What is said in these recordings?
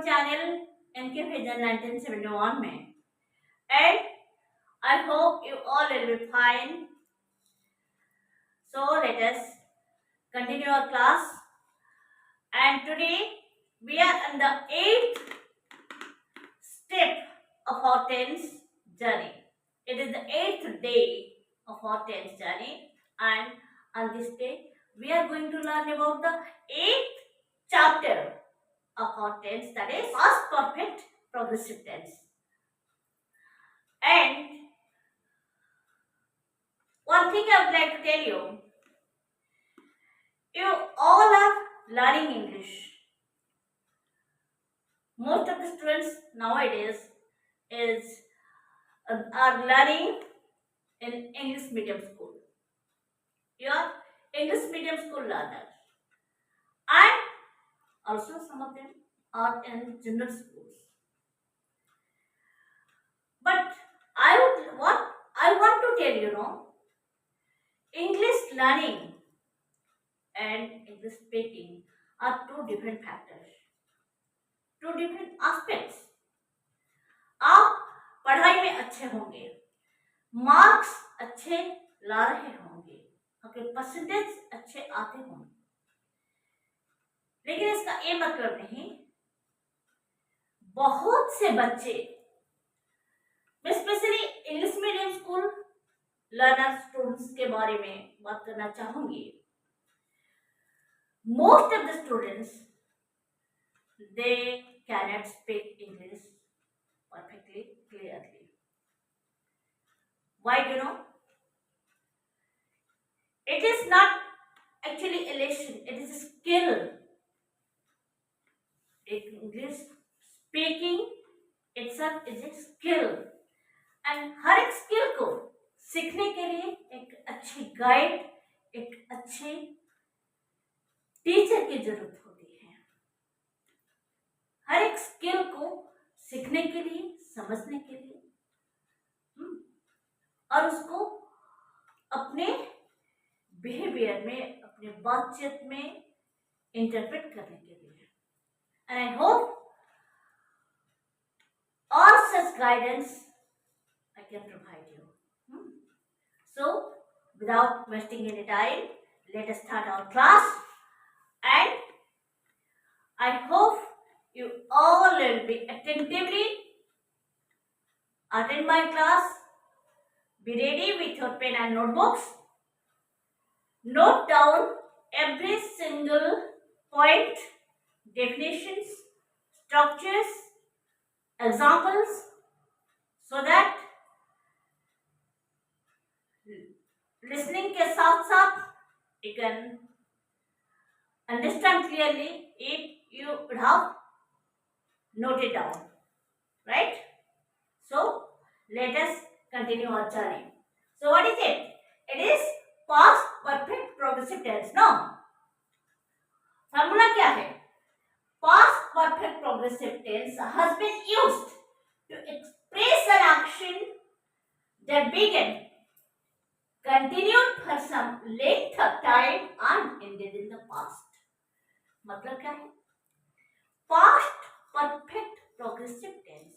own channel NK Vision 1971 में, and I hope you all will be fine. So let us continue our class, and today we are on the 8th step of our tense journey. It is the 8th day of our tense journey, and on this day we are going to learn about the 8th chapter of our tense, that is past perfect progressive tense. And one thing I would like to tell you, you all are learning English. Most of the students nowadays are learning in English medium school. You are English medium school learners, and also some of them are in general schools. But I want to tell you, English learning and English speaking are two different factors, two different aspects. आप पढ़ाई में अच्छे होंगे, marks अच्छे ला रहे होंगे, आपके percentage अच्छे आते होंगे, लेकिन इसका ये मतलब नहीं, बहुत से बच्चे, मैं specially English medium school learner students के बारे में बात करना चाहूंगी. Most of the students, they cannot speak English perfectly, clearly. Why do you know? It is not actually a lesson, it is a skill. English speaking itself is a skill. And हर एक skill को सीखने के लिए एक अच्छी guide, एक अच्छे teacher की जरूरत होती है. हर एक स्किल को सीखने के लिए, समझने के लिए, और उसको अपने बिहेवियर में, अपने बातचीत में इंटरप्रेट करने के लिए. And I hope all such guidance I can provide you. So, without wasting any time, let us start our class, and I hope you all will be attentively attend my class. Be ready with your pen and notebooks. Note down every single point, definitions, structures, examples, so that listening के साथ साथ you can understand clearly if you would have noted down, right? So let us continue our journey. So what is it? It is past perfect progressive tense. No, formula क्या है? Past perfect progressive tense has been used to express an action that began, continued for some length of time and ended in the past. मतलब क्या है? Past perfect progressive tense,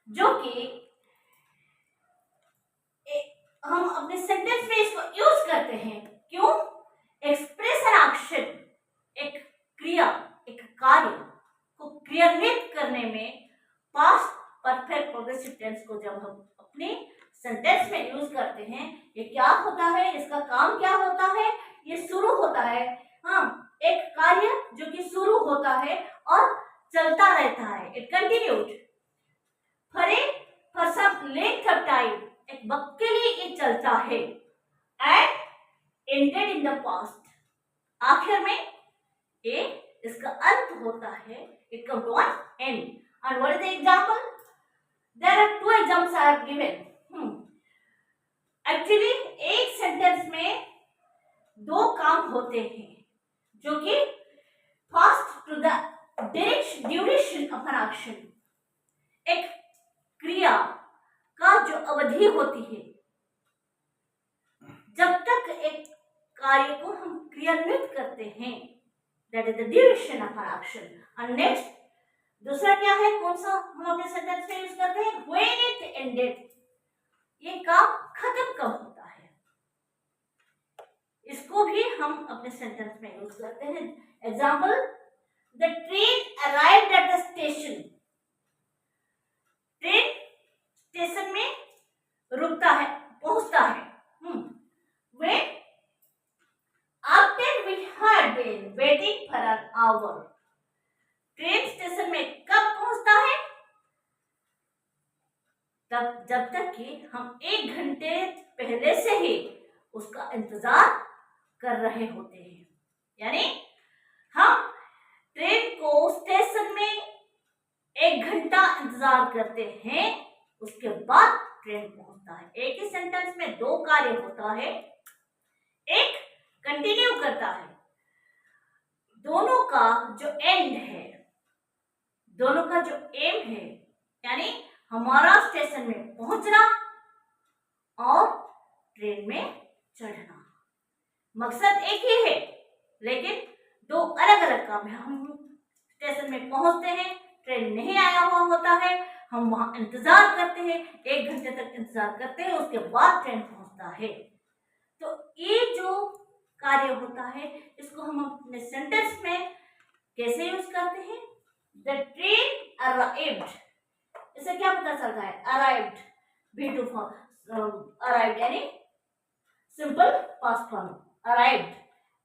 जो कि हम अपने sentence में इसको यूज करते हैं. क्यों? एक्सप्रेस एन एक्शन, एक क्रिया, एक कार्य को क्रियान्वित करने में पास्ट परफेक्ट प्रोग्रेसिव टेंस को जब हम अपने सेंटेंस में यूज करते हैं, ये क्या होता है, इसका काम क्या होता है? ये शुरू होता है, एक कार्य जो कि शुरू होता है और चलता रहता है. It continued for some length of time, एक वक्त के लिए ये चलता है, and ended in the past, आखिर में ये इसका अंत होता है. It come to an end. And what is the example? There are two examples I have given. Actually एक सेंटेंस में दो काम होते हैं, जो कि first to the duration of an action, एक क्रिया का जो अवधि होती है, जब तक एक कार्य को हम क्रियान्वित करते हैं, that is the duration of an action. और नेक्स्ट दूसरा क्या है, कौन सा हम अपने सेंटेंस में यूज करते हैं, व्हेन इट एंडेड, ये काम खत्म कब होता है, इसको भी हम अपने सेंटेंस में यूज करते हैं। Example, the train arrived at the station, train station में रुकता है, पहुंचता है। When after we had been waiting for an hour, train station में कब पहुंचता है, तब जब तक कि हम 1 घंटे पहले से ही उसका इंतजार कर रहे होते हैं। यानी हम ट्रेन को स्टेशन में 1 घंटा इंतजार करते हैं, उसके बाद ट्रेन पहुंचता है। एक ही सेंटेंस में 2 कार्य होता है, एक कंटिन्यू करता है, दोनों का जो एंड है, दोनों का जो एम है, यानी हमारा स्टेशन में पहुंचना और ट्रेन में चढ़ना, मकसद एक ही है, लेकिन 2 अलग अलग काम है। हम स्टेशन में पहुंचते हैं, ट्रेन नहीं आया हुआ होता है, हम वहां इंतजार करते हैं, 1 घंटे तक इंतजार करते हैं, उसके बाद ट्रेन पहुंचता है। तो ये जो कार्य होता है, इसको हम अपने सेंटेंस में कैसे यूज करते हैं, द ट्रेन अराइव्ड, इससे क्या पता चलता है, अराइव्ड, V2 फॉर्म, अराइव्ड यानी simple past form, arrived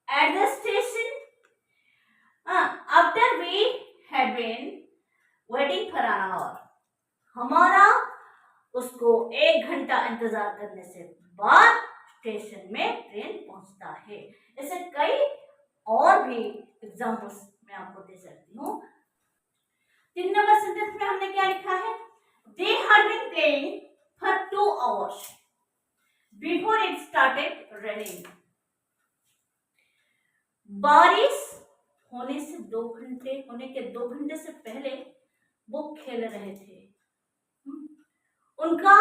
at the station after we had been waiting for an hour, हमारा उसको 1 घंटा इंतजार करने से बाद स्टेशन में ट्रेन पहुंचता है। ऐसे कई और भी एग्जांपल्स मैं आपको दे सकती हूँ। 3 नंबर सेंटेंस में हमने क्या लिखा है, they had been playing for 2 hours before it started raining, बारिश होने से 2 घंटे से पहले वो खेल रहे थे। उनका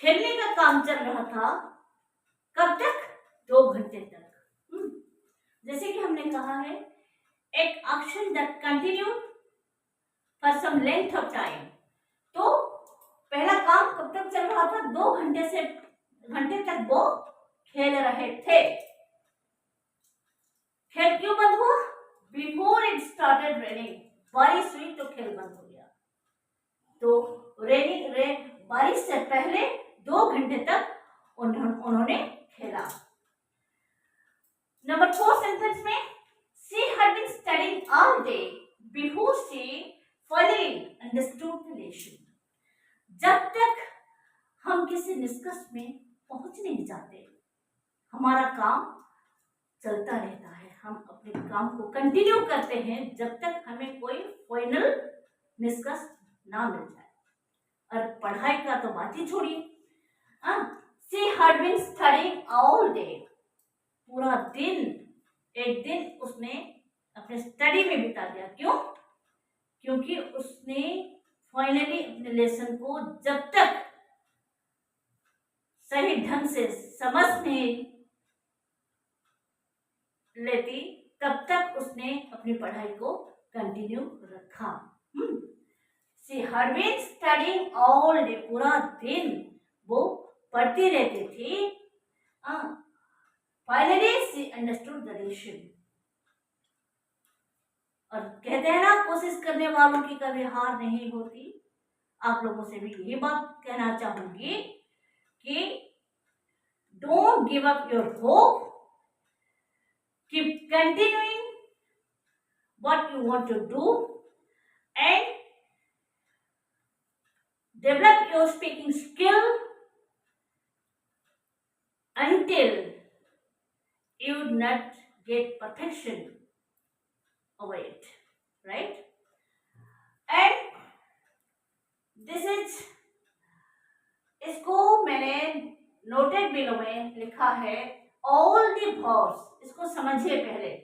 खेलने का काम चल रहा था, कब तक, 2 घंटे तक। जैसे कि हमने कहा है, एक action that continued for some length of time, तो पहला काम कब तक चल रहा था, 2 घंटे तक वो खेल रहे थे। खेल क्यों बंद हुआ, बिफोर इट स्टार्टेड रेनिंग, बारिश हुई तो खेल बंद हो गया। तो बारिश से पहले 2 घंटे तक उन्होंने खेला। नंबर 4 सेंटेंस में, she had been studying all day before she finally understood the lesson, जब तक हम किसी निष्कर्ष में पहुंच नहीं जाते, हमारा काम चलता रहता है, हम अपने काम को कंटिन्यू करते हैं जब तक हमें कोई फाइनल निष्कर्ष ना मिल जाए। और पढ़ाई का तो बात ही छोड़िए, she had been studying all day, पूरा दिन, एक दिन उसने अपने स्टडी में बिता दिया। क्यों, क्योंकि उसने फाइनली अपने लेसन को जब तक सही ढंग से समझ नहीं लेती, तब तक उसने अपनी पढ़ाई को कंटिन्यू रखा। She had been studying all day, पूरा दिन वो पढ़ती रहती थी। Finally she understood the lesson, और कहते हैं ना, कोशिश करने वालों की कभी हार नहीं होती। आप लोगों से भी यही बात कहना चाहूंगी कि don't give up your hope, keep continuing what you want to do and develop your speaking skill until you not get perfection over it, right? And this is, इसको मैंने नोटेड बिलो में लिखा है, all the verbs, इसको समझिए पहले,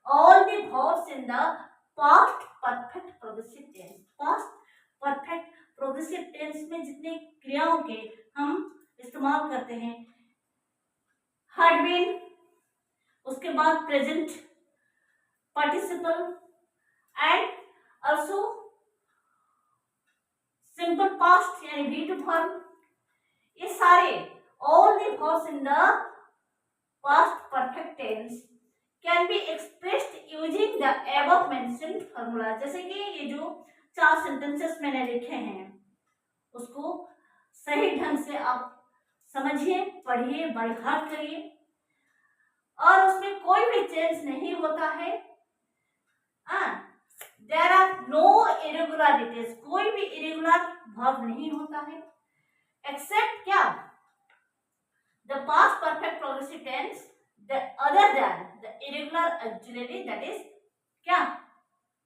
all the verbs in the past perfect progressive tense, past perfect progressive tense में जितने क्रियाओं के हम इस्तेमाल करते हैं, had been, उसके बाद present participle, and also simple past यानी be to verb, ये सारे all the verbs in the past perfect tense can be expressed using the above mentioned formula। जैसे कि ये जो 4 sentences मैंने लिखे हैं उसको सही ढंग से आप समझिए, पढ़िए, बाय हार्ट करिए और उसमें कोई भी चेंज नहीं होता है। देयर आर नो इरेगुलरिटीज, कोई भी इरेगुलर वर्ब नहीं होता है एक्सेप्ट क्या, the past perfect progressive tense other than the irregular auxiliary, that is क्या,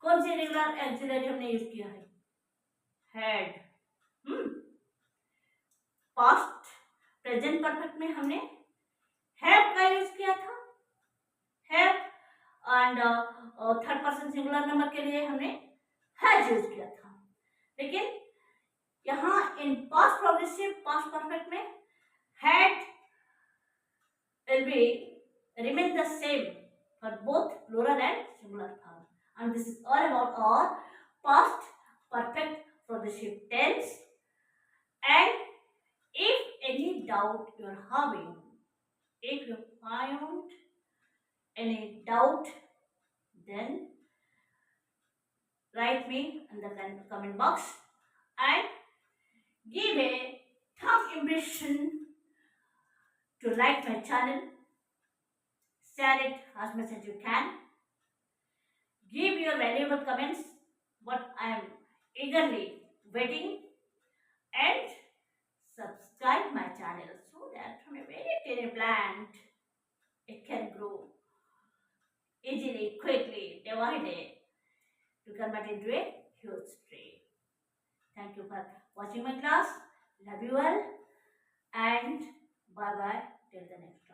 कौन सी इरेगुलर ऑक्सिलरी हमने यूज किया है, हैड। पास्ट प्रेजेंट परफेक्ट में हमने हैव का यूज किया था, have, and third person singular number के लिए हमने हैज यूज किया था। लेकिन यहाँ in past progressive past perfect में had will be remain the same for both plural and singular form, and this is all about our past perfect progressive tense. And if any doubt you are having, if you find any doubt, then write me in the comment box and give a thumb impression to like my channel, share it as much as you can, give your valuable comments, what I am eagerly waiting, and subscribe my channel so that from a very tiny plant it can grow easily, quickly, day by day to convert into a huge tree. Thank you for watching my class. Love you all and bye bye till the next.